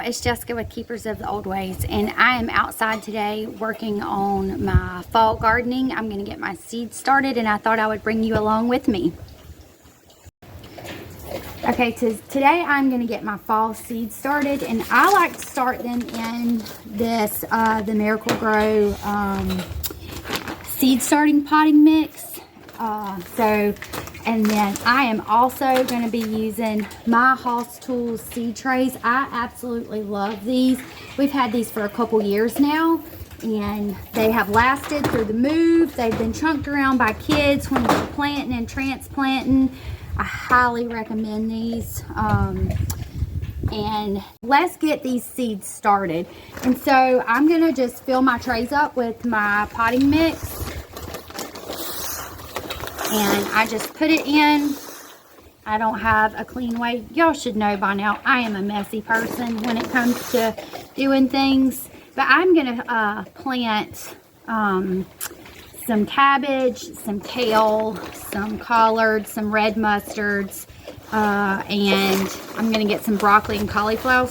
it's Jessica with Keepers of the Old Ways, and I am outside today working on my fall gardening. I'm going to get my seeds started, and I thought I would bring you along with me. Okay, today I'm going to get my fall seeds started, and I like to start them in this, the Miracle-Gro seed starting potting mix. And then I am also going to be using my Hoss Tools seed trays. I absolutely love these. We've had these for a couple years now, and they have lasted through the move. They've been chunked around by kids when we're planting and transplanting. I highly recommend these. And let's get these seeds started. And so I'm going to just fill my trays up with my potting mix. And I just put it in. I don't have a clean way. Y'all should know by now I am a messy person when it comes to doing things. But I'm going to plant some cabbage, some kale, some collards, some red mustards, and I'm going to get some broccoli and cauliflower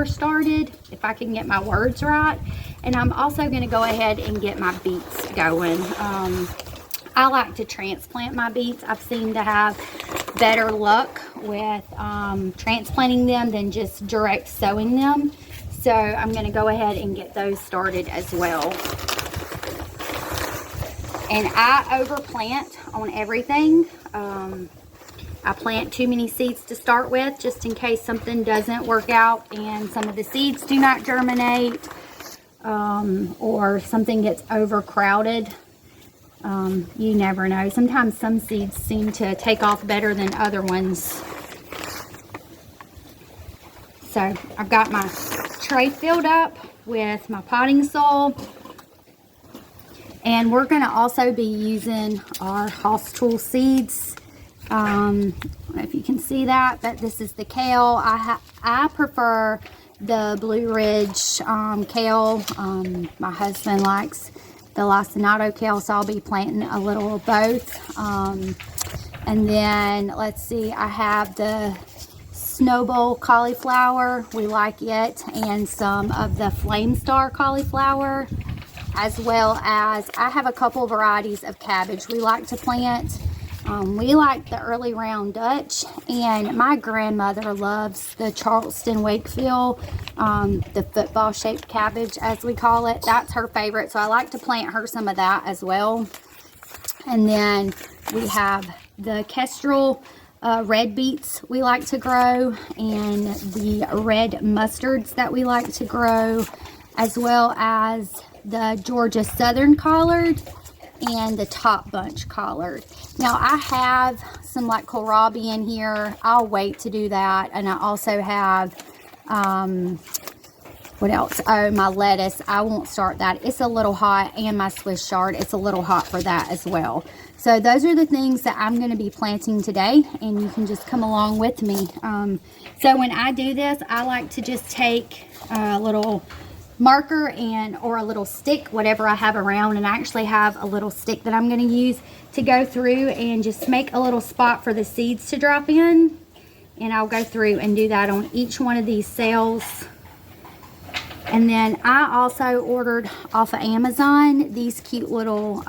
started, if I can get my words right. And I'm also going to go ahead and get my beets going. I like to transplant my beets. I've seemed to have better luck with transplanting them than just direct sowing them. So I'm going to go ahead and get those started as well. And I overplant on everything. I plant too many seeds to start with, just in case something doesn't work out and some of the seeds do not germinate, or something gets overcrowded. You never know. Sometimes some seeds seem to take off better than other ones. So I've got my tray filled up with my potting soil. And we're going to also be using our Hoss Tools seeds. I don't know if you can see that, but this is the kale. I prefer the Blue Ridge kale. My husband likes the lacinato kale, so I'll be planting a little of both. And then let's see, I have the Snowball cauliflower, we like it, and some of the Flame Star cauliflower, as well as I have a couple varieties of cabbage we like to plant. We like the early round Dutch, and my grandmother loves the Charleston Wakefield, the football shaped cabbage as we call it. That's her favorite, so I like to plant her some of that as well. And then we have the Kestrel red beets we like to grow, and the red mustards that we like to grow, as well as the Georgia Southern collard and the Top Bunch collard. Now I have some like kohlrabi in here. I'll wait to do that. And I also have what else? Oh, my lettuce. I won't start that. It's a little hot, and my Swiss chard. It's a little hot for that as well. So those are the things that I'm going to be planting today, and you can just come along with me. So when I do this, I like to just take a little marker or a little stick, whatever I have around, and I actually have a little stick that I'm going to use to go through and just make a little spot for the seeds to drop in. And I'll go through and do that on each one of these cells. And then I also ordered off of Amazon these cute little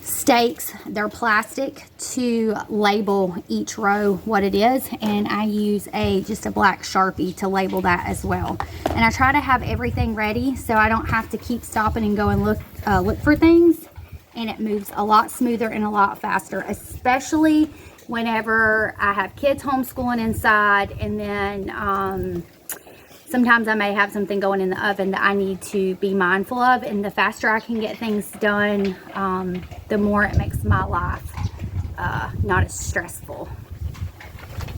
stakes. They're plastic to label each row what it is, and I use just a black Sharpie to label that as well. And I try to have everything ready so I don't have to keep stopping and go and look for things, and it moves a lot smoother and a lot faster, especially whenever I have kids homeschooling inside, and then sometimes I may have something going in the oven that I need to be mindful of, and the faster I can get things done, the more it makes my life not as stressful.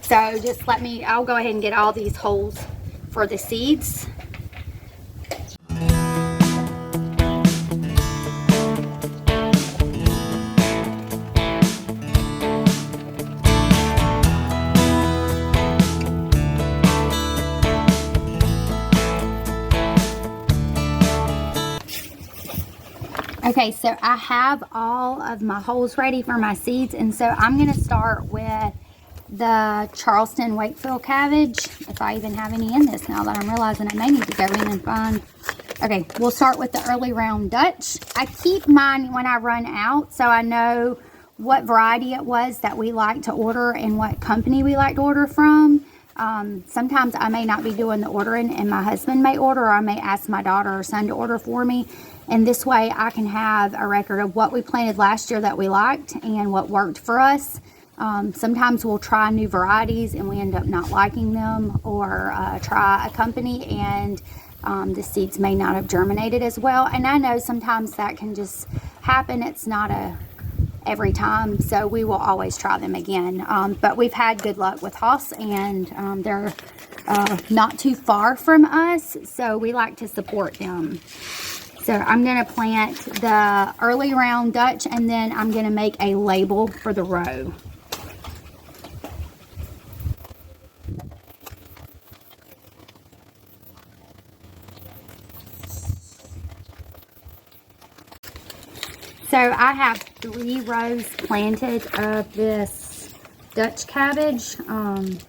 So just I'll go ahead and get all these holes for the seeds. Okay, so I have all of my holes ready for my seeds, and so I'm going to start with the Charleston Wakefield cabbage, if I even have any in this now that I'm realizing I may need to go in and find. Okay, we'll start with the early round Dutch. I keep mine when I run out so I know what variety it was that we like to order and what company we like to order from. Sometimes I may not be doing the ordering and my husband may order, or I may ask my daughter or son to order for me. And this way I can have a record of what we planted last year that we liked and what worked for us. Sometimes we'll try new varieties and we end up not liking them, or try a company and the seeds may not have germinated as well. And I know sometimes that can just happen. It's not every time, so we will always try them again. But we've had good luck with Hass, and they're not too far from us, so we like to support them. So I'm going to plant the early round Dutch, and then I'm going to make a label for the row. So I have 3 rows planted of this Dutch cabbage, and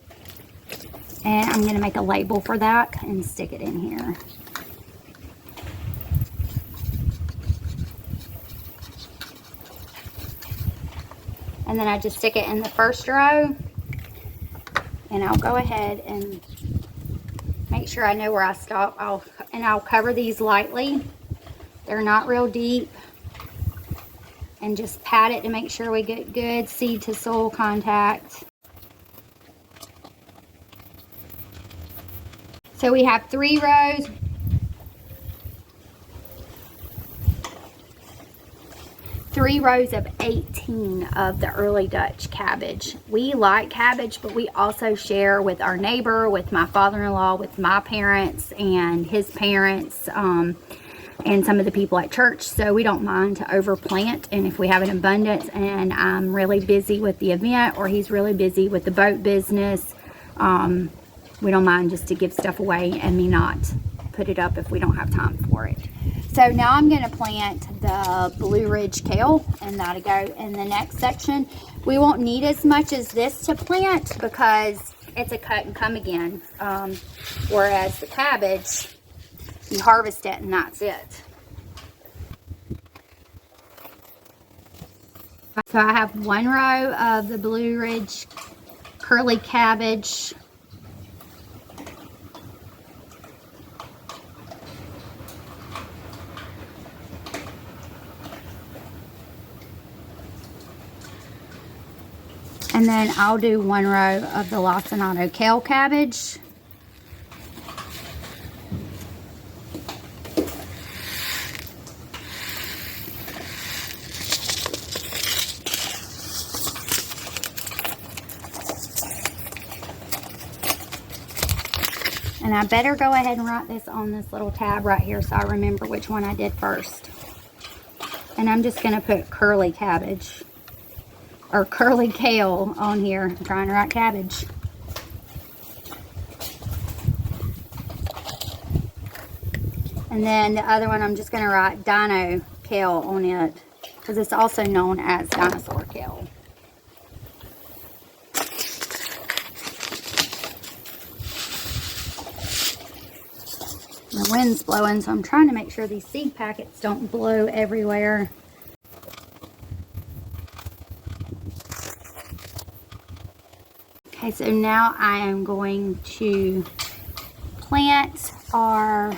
I'm going to make a label for that and stick it in here. And then I just stick it in the first row, and I'll go ahead and make sure I know where I stop. I'll cover these lightly. They're not real deep. And just pat it to make sure we get good seed to soil contact. So we have 3 rows. 3 rows of 18 of the early Dutch cabbage. We like cabbage, but we also share with our neighbor, with my father-in-law, with my parents and his parents, and some of the people at church, so we don't mind to overplant. And if we have an abundance and I'm really busy with the event, or he's really busy with the boat business, we don't mind just to give stuff away and me not put it up if we don't have time for it. So now I'm going to plant the Blue Ridge kale, and that'll go in the next section. We won't need as much as this to plant because it's a cut and come again, whereas the cabbage, you harvest it and that's it. So I have 1 row of the Blue Ridge curly cabbage. And then I'll do 1 row of the Lacinato kale cabbage. And I better go ahead and write this on this little tab right here so I remember which one I did first. And I'm just going to put curly cabbage, or curly kale on here. I'm trying to write cabbage. And then the other one, I'm just going to write dino kale on it, because it's also known as dinosaur kale. The wind's blowing, so I'm trying to make sure these seed packets don't blow everywhere. Okay, so now I am going to plant our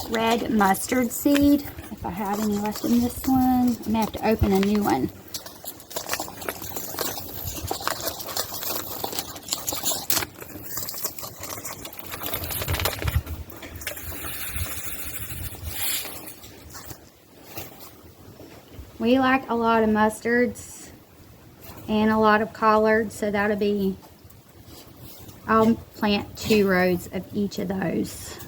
red mustard seed. If I have any left in this one, I may have to open a new one. We like a lot of mustards and a lot of collards, so that'll be, I'll plant 2 rows of each of those.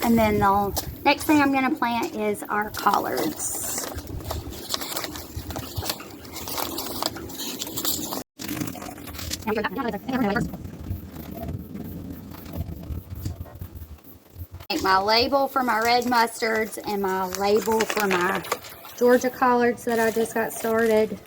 And then the next thing I'm going to plant is our collards. Make my label for my red mustards and my label for my Georgia collards that I just got started.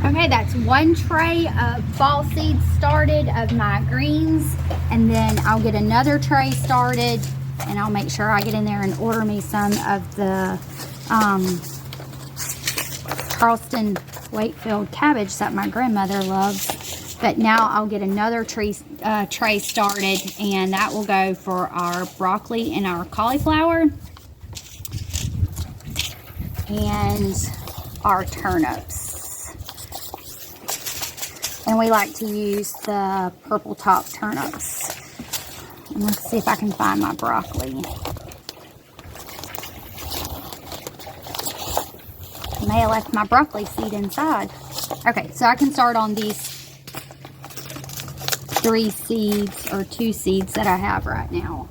Okay, that's one tray of fall seeds started of my greens, and then I'll get another tray started, and I'll make sure I get in there and order me some of the Charleston Wakefield cabbage that my grandmother loves. But now I'll get another tray started, and that will go for our broccoli and our cauliflower and our turnips. And we like to use the purple top turnips. And let's see if I can find my broccoli. I may have left my broccoli seed inside. Okay, so I can start on these 3 seeds or 2 seeds that I have right now.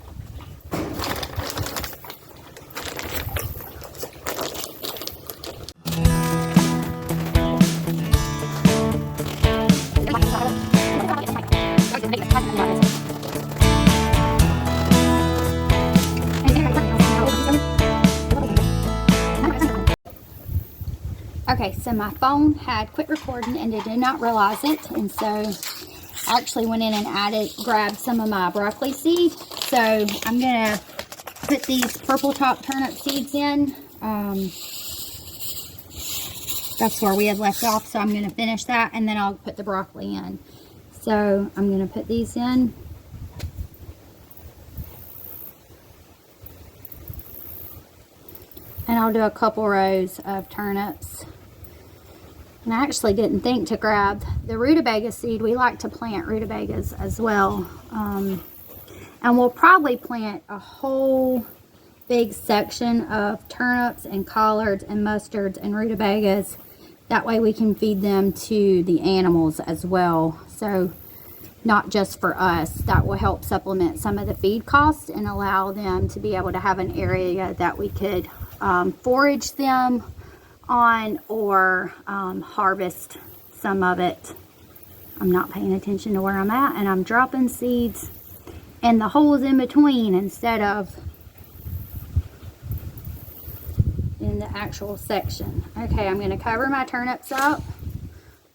Okay, so my phone had quit recording and it did not realize it, and so I actually went in and grabbed some of my broccoli seed. So I'm gonna put these purple top turnip seeds in. That's where we had left off, so I'm gonna finish that and then I'll put the broccoli in. So I'm gonna put these in. And I'll do a couple rows of turnips. And I actually didn't think to grab the rutabaga seed. We like to plant rutabagas as well. And we'll probably plant a whole big section of turnips and collards and mustards and rutabagas. That way we can feed them to the animals as well. So not just for us. That will help supplement some of the feed costs and allow them to be able to have an area that we could forage them on or harvest some of it. I'm not paying attention to where I'm at, and I'm dropping seeds in the holes in between instead of in the actual section. Okay, I'm going to cover my turnips up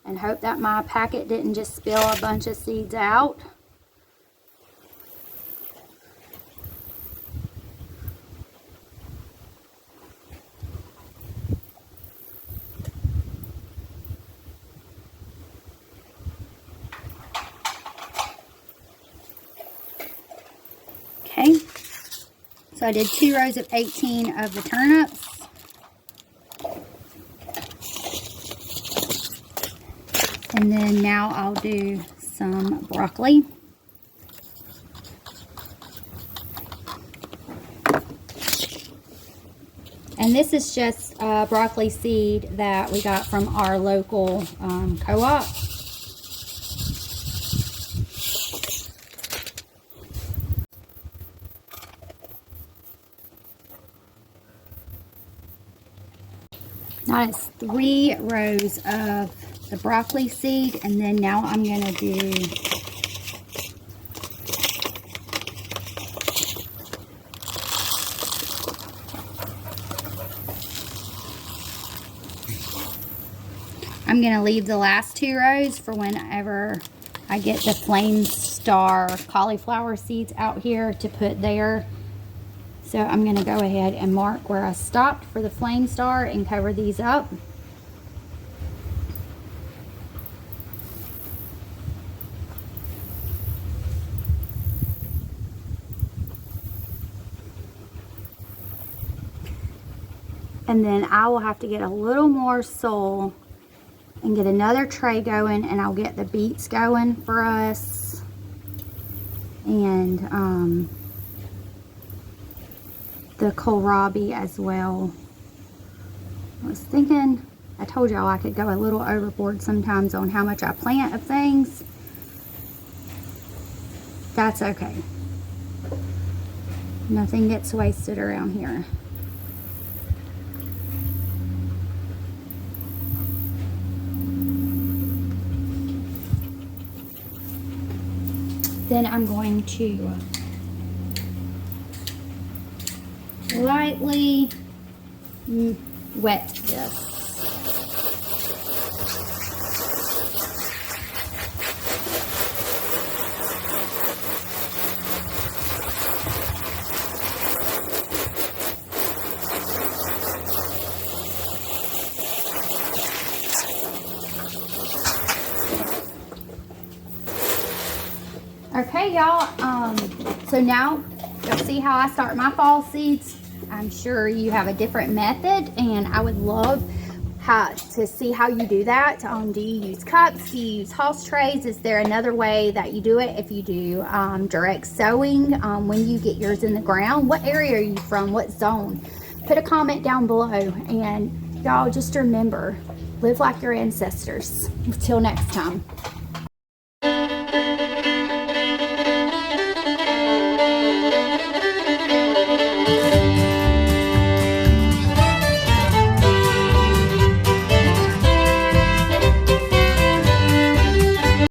and hope that my packet didn't just spill a bunch of seeds out. Okay, so I did 2 rows of 18 of the turnips. And then now I'll do some broccoli. And this is just broccoli seed that we got from our local co-op. Now it's 3 rows of the broccoli seed, and then now I'm going to do I'm going to leave the last 2 rows for whenever I get the Flame Star cauliflower seeds out here to put there. So I'm going to go ahead and mark where I stopped for the Flame Star and cover these up. And then I will have to get a little more soil and get another tray going, and I'll get the beets going for us. And the kohlrabi as well. I was thinking, I told y'all I could go a little overboard sometimes on how much I plant of things. That's okay. Nothing gets wasted around here. Then I'm going to lightly wet this. Okay, y'all, so now you'll see how I start my fall seeds. I'm sure you have a different method, and I would love to see how you do that. Do you use cups? Do you use house trays? Is there another way that you do it? If you do direct sowing when you get yours in the ground, what area are you from? What zone? Put a comment down below, and y'all just remember, live like your ancestors. Until next time.